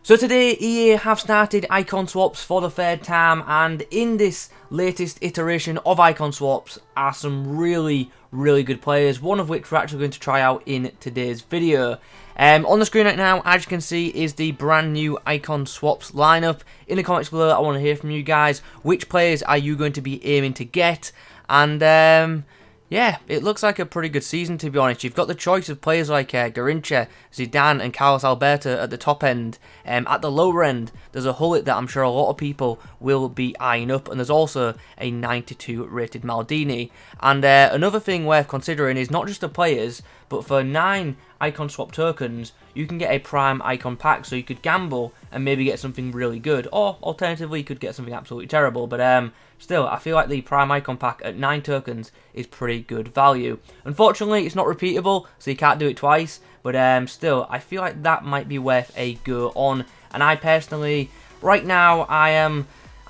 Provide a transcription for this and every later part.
So today EA have started Icon Swaps for the third time, and in this latest iteration of Icon Swaps are some really good players, one of which we're actually going to try out in today's video. On the screen right now, as you can see, is the brand new Icon Swaps lineup. In the comments below, I want to hear from you guys. Which players are you going to be aiming to get? And yeah, it looks like a pretty good season, to be honest. You've got the choice of players like Garrincha, Zidane and Alberto at the top end. At the lower end, there's a Gullit that I'm sure a lot of people will be eyeing up, and there's also a 92 rated Maldini. And another thing worth considering is not just the players, but for 9 Icon Swap tokens, you can get a Prime Icon pack, so you could gamble and maybe get something really good, or alternatively you could get something absolutely terrible. But still, I feel like the Prime Icon pack at 9 tokens is pretty good value. Unfortunately, it's not repeatable, so you can't do it twice, but still, I feel like that might be worth a go on. And I personally, right now, I'm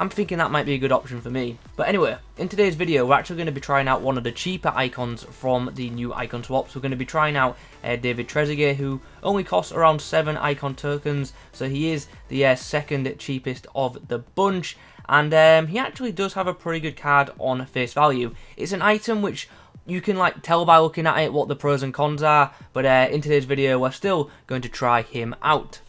thinking that might be a good option for me. But anyway, in today's video, we're actually going to be trying out one of the cheaper icons from the new Icon Swaps. We're going to be trying out David Trezeguet, who only costs around 7 icon tokens, so he is the second cheapest of the bunch. And he actually does have a pretty good card on face value. It's an item which you can like tell by looking at it what the pros and cons are, but in today's video, we're still going to try him out.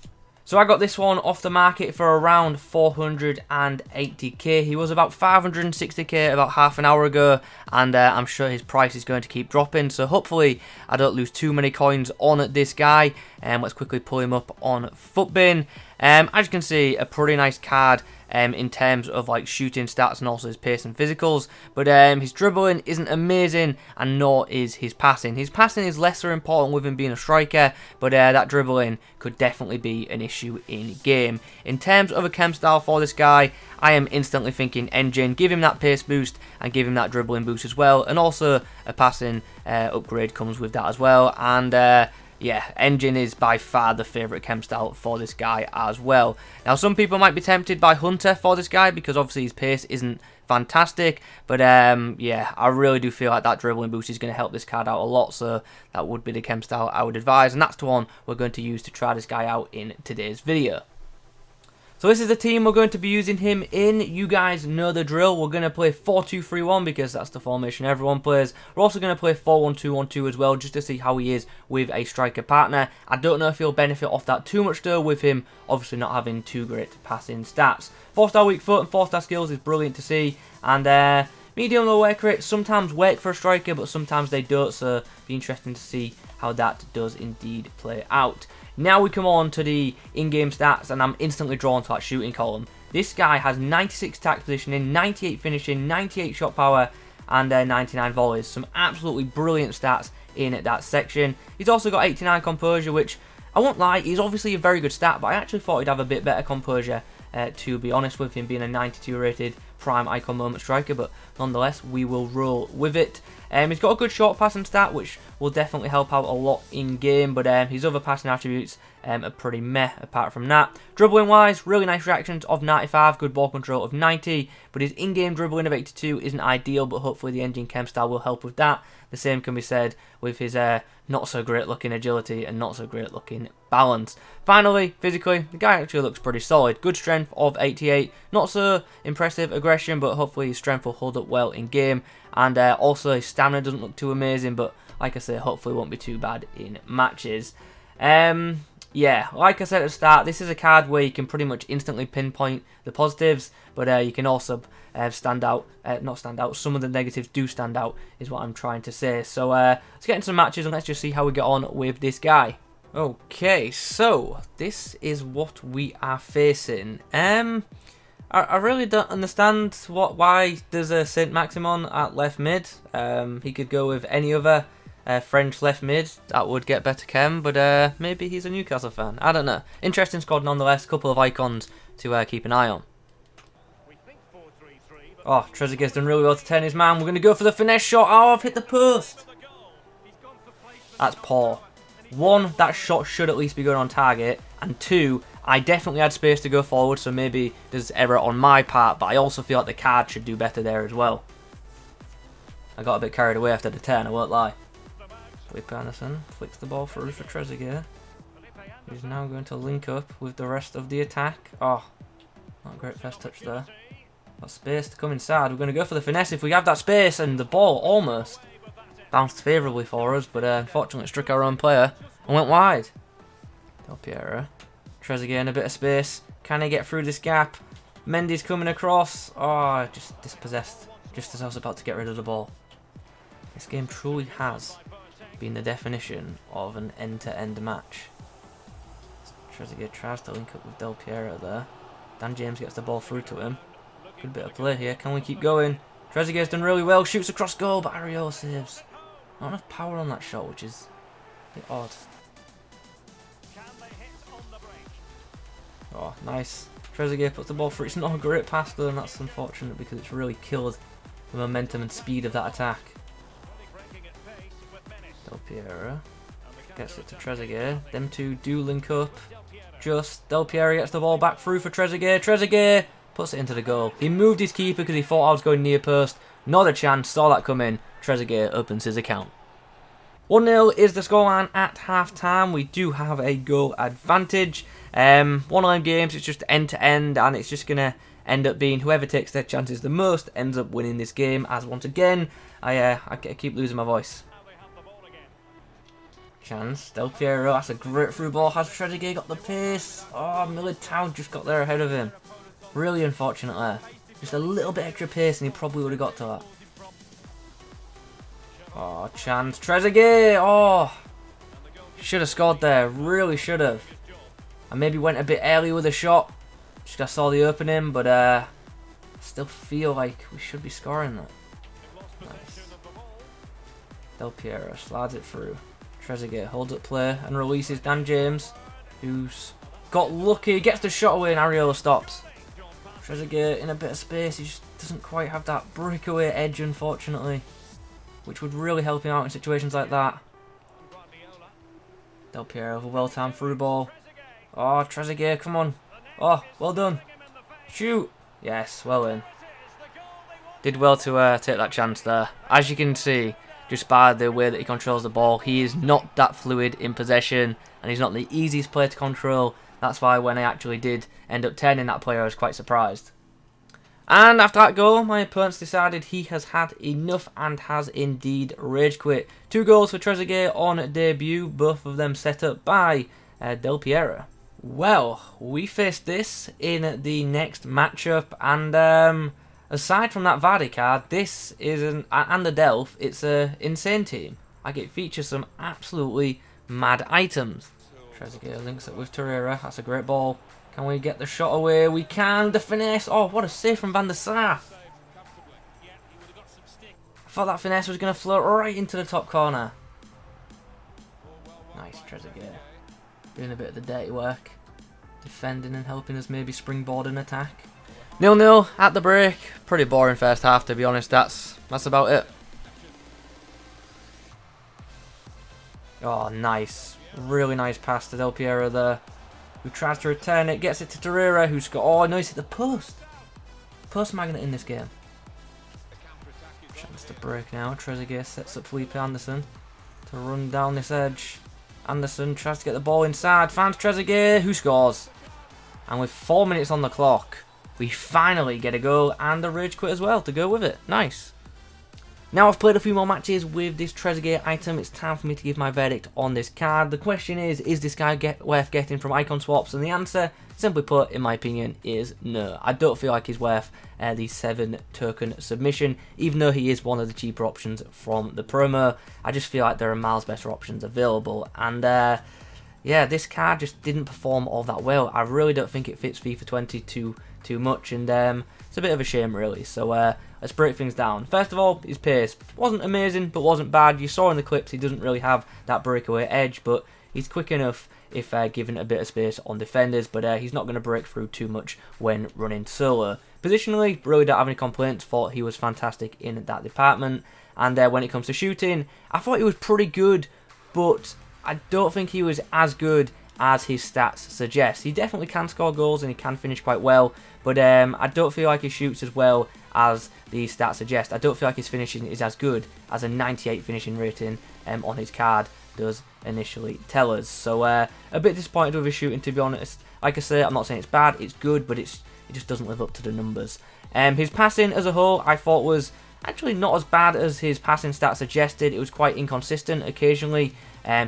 So I got this one off the market for around 480k. He was about 560k about half an hour ago, and I'm sure his price is going to keep dropping. So hopefully I don't lose too many coins on this guy. Let's quickly pull him up on Footbin. As you can see, a pretty nice card in terms of like shooting stats and also his pace and physicals, but his dribbling isn't amazing, and nor is his passing. His passing is lesser important with him being a striker, but that dribbling could definitely be an issue in game. In terms of a chem style for this guy, I am instantly thinking engine. Give him that pace boost and give him that dribbling boost as well, and also a passing upgrade comes with that as well. And yeah, engine is by far the favourite chem style for this guy as well. Now, some people might be tempted by Hunter for this guy because obviously his pace isn't fantastic, but yeah, I really do feel like that dribbling boost is going to help this card out a lot, so that would be the chem style I would advise, and that's the one we're going to use to try this guy out in today's video. So this is the team we're going to be using him in. You guys know the drill. We're going to play 4-2-3-1 because that's the formation everyone plays. We're also going to play 4-1-2-1-2 as well, just to see how he is with a striker partner. I don't know if he'll benefit off that too much though, with him obviously not having too great passing stats. 4-star weak foot and 4-star skills is brilliant to see. And medium low work rate sometimes work for a striker, but sometimes they don't, so it'll be interesting to see how that does indeed play out. Now we come on to the in-game stats, and I'm instantly drawn to that shooting column. This guy has 96 attack positioning, 98 finishing, 98 shot power, and 99 volleys. Some absolutely brilliant stats in that section. He's also got 89 composure, which I won't lie, is obviously a very good stat, but I actually thought he'd have a bit better composure, to be honest, with him being a 92 rated prime icon moment striker, but nonetheless we will roll with it. He's got a good short passing stat, which will definitely help out a lot in game, but his other passing attributes are pretty meh apart from that. Dribbling wise, really nice reactions of 95, good ball control of 90, but his in-game dribbling of 82 isn't ideal, but hopefully the engine chem style will help with that. The same can be said with his not so great looking agility and not so great looking balance. Finally, physically, the guy actually looks pretty solid. Good strength of 88, not so impressive aggression, but hopefully his strength will hold up well in game. And also his stamina doesn't look too amazing, but like I say, hopefully won't be too bad in matches. Yeah, like I said at the start, this is a card where you can pretty much instantly pinpoint the positives, but you can also not stand out, some of the negatives do stand out, is what I'm trying to say. So let's get into some matches and let's just see how we get on with this guy. Okay, so this is what we are facing. I really don't understand why there's a Saint-Maximin at left mid. He could go with any other French left mid that would get better chem, but maybe he's a Newcastle fan. I don't know. Interesting squad nonetheless. Couple of icons to keep an eye on. Oh, Trezeguet's done really well to turn his man. We're going to go for the finesse shot. Oh, I've hit the post. That's poor. 1, that shot should at least be going on target, and 2, I definitely had space to go forward, so maybe there's error on my part, but I also feel like the card should do better there as well. I got a bit carried away after the turn, I won't lie. Felipe Anderson flicks the ball through for Trezeguet. He's now going to link up with the rest of the attack. Oh, not a great first touch there. Got space to come inside. We're going to go for the finesse if we have that space, and the ball almost bounced favourably for us, but unfortunately struck our own player and went wide. Del Piero. Trezeguet in a bit of space. Can he get through this gap? Mendy's coming across. Oh, just dispossessed just as I was about to get rid of the ball. This game truly has been the definition of an end-to-end match. Trezeguet tries to link up with Del Piero there. Dan James gets the ball through to him. Good bit of play here. Can we keep going? Trezeguet's done really well. Shoots across goal, but Areola saves. Not enough power on that shot, which is a bit odd. Oh, nice. Trezeguet puts the ball through. It's not a great pass though, and that's unfortunate because it's really killed the momentum and speed of that attack. Del Piero gets it to Trezeguet. Them two do link up. Just Del Piero gets the ball back through for Trezeguet. Trezeguet puts it into the goal. He moved his keeper because he thought I was going near post. Not a chance. Saw that come in. Trezeguet opens his account. 1-0 is the scoreline at half-time. We do have a goal advantage. One of them games, it's just end-to-end, and it's just going to end up being whoever takes their chances the most ends up winning this game, as once again, I keep losing my voice. Chance, Del Piero, that's a great through ball. Has Trezeguet got the pace? Oh, Militao just got there ahead of him. Really unfortunate there. Just a little bit extra pace and he probably would have got to that. Oh, chance. Trezeguet! Oh! Should have scored there. Really should have. I maybe went a bit early with a shot. Just I saw the opening, but I still feel like we should be scoring that. Nice. Del Piero slides it through. Trezeguet holds up play and releases Dan James, who's got lucky, gets the shot away and Areola stops. Trezeguet in a bit of space, he just doesn't quite have that breakaway edge, unfortunately, which would really help him out in situations like that. Del Piero with a well-timed through ball. Oh, Trezeguet, come on. Oh, well done. Shoot. Yes, well in. Did well to take that chance there. As you can see, just by the way that he controls the ball, he is not that fluid in possession, and he's not the easiest player to control. That's why when I actually did end up turning that player, I was quite surprised. And after that goal, my opponents decided he has had enough and has indeed rage quit. 2 goals for Trezeguet on debut, both of them set up by Del Piero. Well, we faced this in the next matchup, and aside from that Vardy card, this is and the Delph, it's an insane team. Like, it features some absolutely mad items. Trezeguet links up with Torreira. That's a great ball. Can we get the shot away? We can. The finesse. Oh, what a save from Van der Sar. I thought that finesse was going to float right into the top corner. Nice, Trezeguet. Doing a bit of the dirty work. Defending and helping us maybe springboard an attack. 0-0 at the break. Pretty boring first half, to be honest. That's about it. Oh, nice. Really nice pass to Del Piero there, who tries to return it, gets it to Torreira, who's got... Oh, no, he's hit the post. Post magnet in this game. Chance to break now. Trezeguet sets up Felipe Anderson to run down this edge. Anderson tries to get the ball inside, finds Trezeguet, who scores. And with 4 minutes on the clock, we finally get a goal and a rage quit as well to go with it. Nice. Now I've played a few more matches with this Trezeguet item, it's time for me to give my verdict on this card. The question is this guy worth getting from Icon Swaps? And the answer, simply put, in my opinion, is no. I don't feel like he's worth the 7 token submission, even though he is one of the cheaper options from the promo. I just feel like there are miles better options available, and yeah, this card just didn't perform all that well. I really don't think it fits FIFA 20 too much, and it's a bit of a shame, really. So let's break things down. First of all, his pace wasn't amazing, but wasn't bad. You saw in the clips he doesn't really have that breakaway edge, but he's quick enough if given a bit of space on defenders, but he's not going to break through too much when running solo. Positionally, really don't have any complaints. Thought he was fantastic in that department. And when it comes to shooting, I thought he was pretty good, but I don't think he was as good as his stats suggest. He definitely can score goals and he can finish quite well, but I don't feel like he shoots as well as the stats suggest. I don't feel like his finishing is as good as a 98 finishing rating on his card does initially tell us. So a bit disappointed with his shooting, to be honest. Like I say, I'm not saying it's bad, it's good, but it just doesn't live up to the numbers. His passing as a whole, I thought was actually not as bad as his passing stats suggested. It was quite inconsistent occasionally.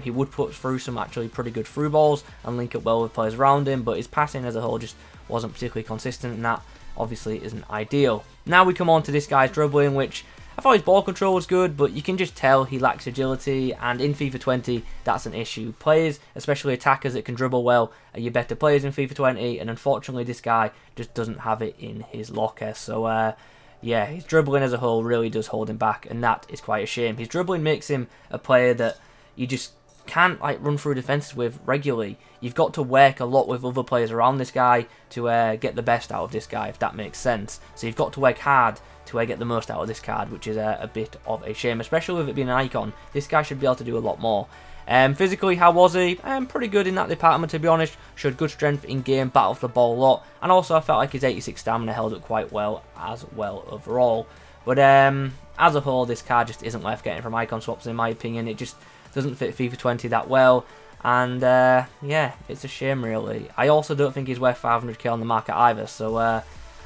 He would put through some actually pretty good through balls and link up well with players around him, but his passing as a whole just wasn't particularly consistent, and that obviously isn't ideal. Now we come on to this guy's dribbling, which I thought his ball control was good, but you can just tell he lacks agility, and in FIFA 20, that's an issue. Players, especially attackers that can dribble well, are your better players in FIFA 20, and unfortunately this guy just doesn't have it in his locker. So, yeah, his dribbling as a whole really does hold him back, and that is quite a shame. His dribbling makes him a player that you just can't run through defenses with regularly. You've got to work a lot with other players around this guy to get the best out of this guy, if that makes sense. So you've got to work hard to get the most out of this card, which is a bit of a shame, especially with it being an icon. This guy should be able to do a lot more. Physically, how was he? Pretty good in that department, to be honest. Showed good strength in game, battled for the ball a lot, and also I felt like his 86 stamina held up quite well as well overall. But as a whole, this card just isn't worth getting from Icon Swaps, in my opinion. It just doesn't fit FIFA 20 that well, and yeah, it's a shame really. I also don't think he's worth 500k on the market either, so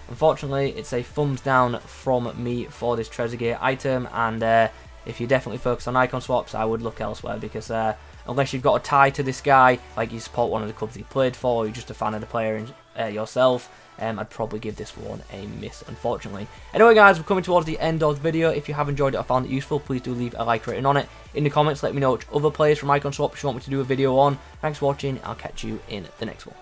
unfortunately, it's a thumbs down from me for this Trezeguet item, and if you definitely focus on Icon Swaps, I would look elsewhere, because unless you've got a tie to this guy, like you support one of the clubs he played for, or you're just a fan of the player yourself, I'd probably give this one a miss, unfortunately. Anyway guys, we're coming towards the end of the video. If you have enjoyed it or found it useful, please do leave a like rating on it. In the comments, let me know which other players from Icon Swaps you want me to do a video on. Thanks for watching, I'll catch you in the next one.